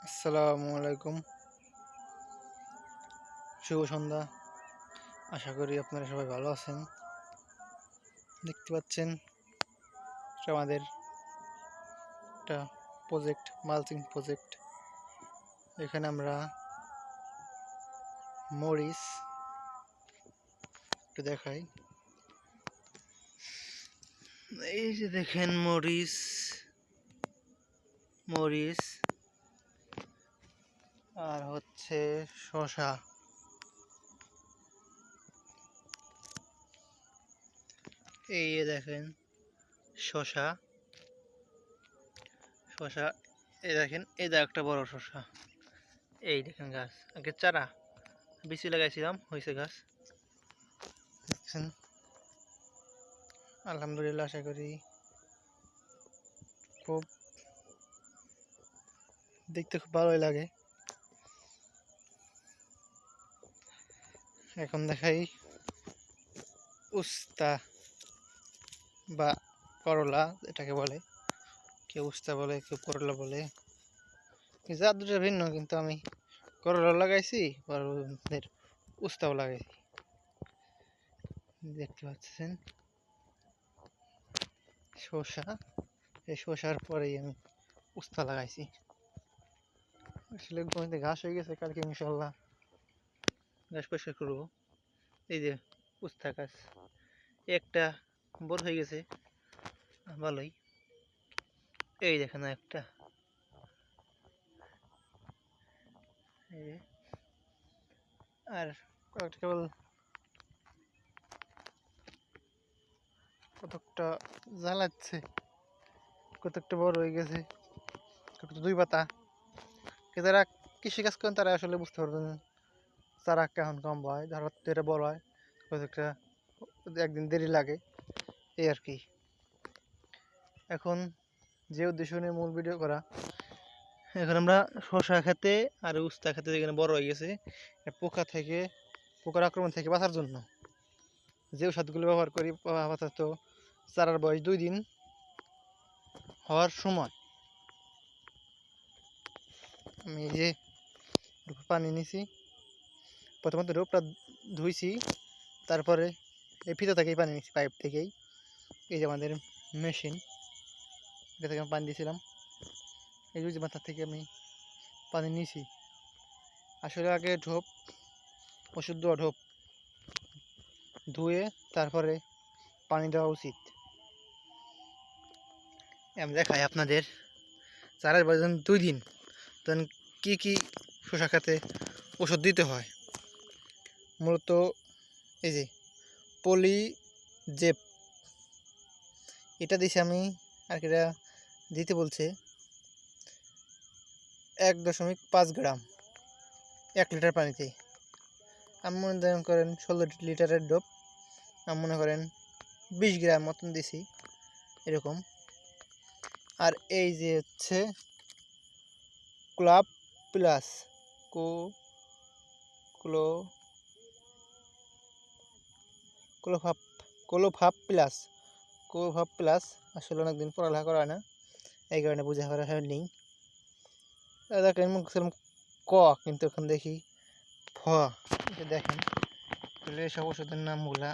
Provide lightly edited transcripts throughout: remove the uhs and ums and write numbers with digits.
আসসালামু আলাইকুম, শুভ সন্ধ্যা। আশা করি আপনারা সবাই ভালো আছেন। দেখতে পাচ্ছেন এটা আমাদের একটা প্রজেক্ট, মালচিং প্রজেক্ট। এখানে আমরা মরিচ একটু দেখাই। এই যে দেখেন মরিচ মরিচ আর হচ্ছে শসা। এই যে দেখেন শসা শসা এই দেখেন, এই যে একটা বড় শসা। এই দেখেন গাছ, আগে চারা বেশি লাগাইছিলাম, হয়েছে গাছ দেখছেন। আলহামদুলিল্লাহ, আশা করি খুব দেখতে খুব ভালোই লাগে। এখন দেখাই উস্তা বা করলা, এটাকে বলে কেউ উস্তা বলে, কেউ করলা বলে। যা দুটো ভিন্ন, কিন্তু আমি করলা লাগাইছি আর ওদের উস্তাও লাগাইছি। দেখতে পাচ্ছেন শসা, এই শসার পরেই আমি উস্তা লাগাইছি। আসলে জমিতে ঘাস হয়ে গেছে, কালকে ইনশাল্লাহ ঘাস পরিষ্কার করবো। এই যে উস্তা গাছ একটা বড় হয়ে গেছে ভালোই। এই দেখেন একটা, এই যে আর কয়েকটা কেবল কতকটা জ্বালাচ্ছে, কতকটা বড় হয়ে গেছে, কতকটা দুই পাতা। যারা কৃষিকাজ করেন তারা আসলে বুঝতে পারবেন চারা কেমন কম হয়, ধরো এটা বড় হয়, কতকটা একদিন দেরি লাগে, এই আর কি। এখন যে উদ্দেশ্য নিয়ে মূল ভিডিও করা, এখন আমরা শসা খেতে আর উস্তা খেতে যেখানে বড় হয়ে গেছে, পোকার আক্রমণ থেকে বাঁচার জন্য যে ওষুধগুলো ব্যবহার করি, আপাতত চারার বয়স 2 দিন হওয়ার সময় আমি এই যে পানি নিছি। প্রথমত রোপটা ধুইছি, তারপরে এই ফিতা থেকেই পানি নিচ্ছি, পাইপ থেকেই। এই যে আমাদের মেশিন, এটা থেকে আমি পানি দিয়েছিলাম। এই যে মাথার থেকে আমি পানি নিয়েছি। আসলে আগে ওষুধ দেওয়া ঢোপ ধুয়ে তারপরে পানি দেওয়া উচিত। আমি দেখাই আপনাদের, চারার বয়স 2 দিন, তখন কী কী শসা খেতে ওষুধ দিতে হয়। মূলত এই যে পলি জেপ, এটা দিছি আমি, আর এটা দিতে বলছে 1.5 গ্রাম 1 লিটার পানিতে। আমি মনে করেন 16 লিটারের ডোপ, আমি মনে করেন 20 গ্রাম মতন দিছি এরকম। আর এই যে হচ্ছে ক্লাব প্লাস কোলোফাপ প্লাস। আসলে অনেকদিন পড়ালেখা করা হয় না, এই কারণে বোঝা করা হয়নি। দেখেন ক, কিন্তু এখন দেখি ফ। এটা দেখেন, তাহলে এসব ওষুধের নামগুলা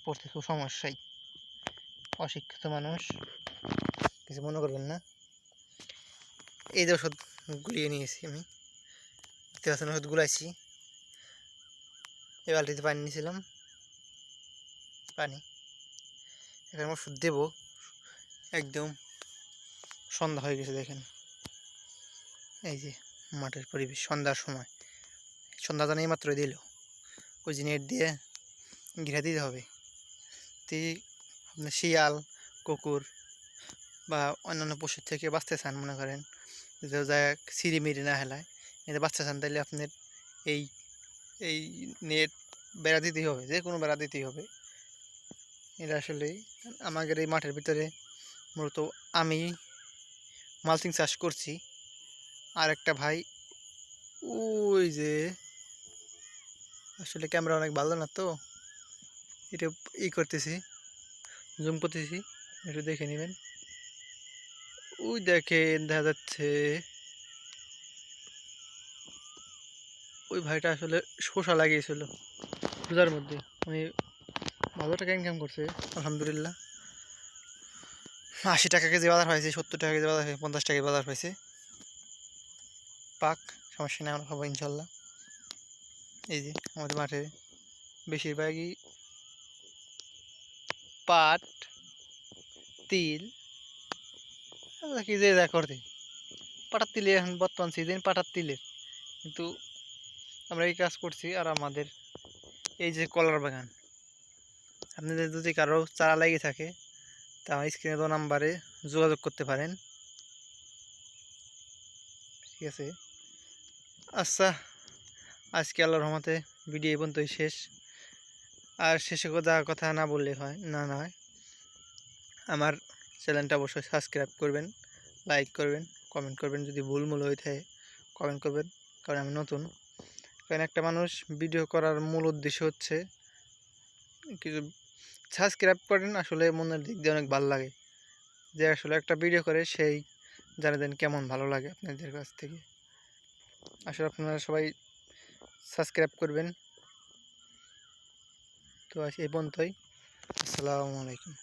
পড়তে খুব সমস্যাই। অশিক্ষিত মানুষ কিছু মনে করবেন না। এই যে ওষুধ গুলিয়ে নিয়েছি আমি, দেখতে পাচ্ছেন ওষুধ গুলাইছি। এই বালতিতে পানি নিয়েছিলাম, পানি এখানে ওষুধ দেবো। একদম সন্ধ্যা হয়ে গেছে, দেখেন এই যে মাঠের পরিবেশ সন্ধ্যার সময়। সন্ধ্যা জানাই মাত্র দিল, ওই যে নেট দিয়ে ঘিরে দিতে হবে। তে আপনার শিয়াল, কুকুর বা অন্যান্য পশুর থেকে বাঁচতে চান, মনে করেন যে যায় সিঁড়িমিড়ি না হেলায়, এতে বাঁচতে চান, তাহলে আপনার এই এই নেট বেড়া দিতেই হবে, যে কোনো বেড়া দিতেই হবে। এটা আসলে আমাদের এই মাঠের ভিতরে মূলত আমি মালচিং চাষ করছি, আর একটা ভাই ওই যে, আসলে ক্যামেরা অনেক ভালো না তো, এটা করতেছি, জুম করতেছি, একটু দেখে নেবেন। ওই দেখেন দেখা যাচ্ছে ওই ভাইটা আসলে শসা লাগিয়েছিল রোজার মধ্যে, উনি ভালো টাকা ইনকাম করছে আলহামদুলিল্লাহ। 80 টাকা কেজি বাজার হয়েছে, 70 টাকা কেজি বাজার হয়েছে, 50 টাকা বাজার হয়েছে। পাক, সমস্যা নেই, আমরা খাবো ইনশাল্লাহ। এই যে আমাদের মাঠে বেশিরভাগই পাট, তিল, কি যে যা করতে। পাটার তিলে এখন বর্তমান সিজন পাটার তিলের, কিন্তু আমরা এই কাজ করছি। আর আমাদের এই যে কলার বাগান, আপনাদের যদি কারো চারা লেগে থাকে তা আমার স্ক্রিনে দেওয়া নাম্বারে যোগাযোগ করতে পারেন, ঠিক আছে। আচ্ছা, আজকে আল্লাহর রহমতে ভিডিও এই পর্যন্তই শেষ। আর শেষে কথা না বললে হয় না, নয়, আমার চ্যানেলটা অবশ্যই সাবস্ক্রাইব করবেন, লাইক করবেন, কমেন্ট করবেন। যদি ভুলমূল হয়ে থাকে কমেন্ট করবেন, কারণ আমি নতুন। কারণ একটা মানুষ ভিডিও করার মূল উদ্দেশ্য হচ্ছে কিছু সাবস্ক্রাইব করেন, আসলে মনের দিক দিয়ে অনেক ভালো লাগে যে আসলে একটা ভিডিও করে সেই জানাতেন কেমন ভালো লাগে আপনাদের কাছ থেকে। আসলে আপনারা সবাই সাবস্ক্রাইব করবেন। তো আজ এই পর্যন্তই। আসসালামু আলাইকুম।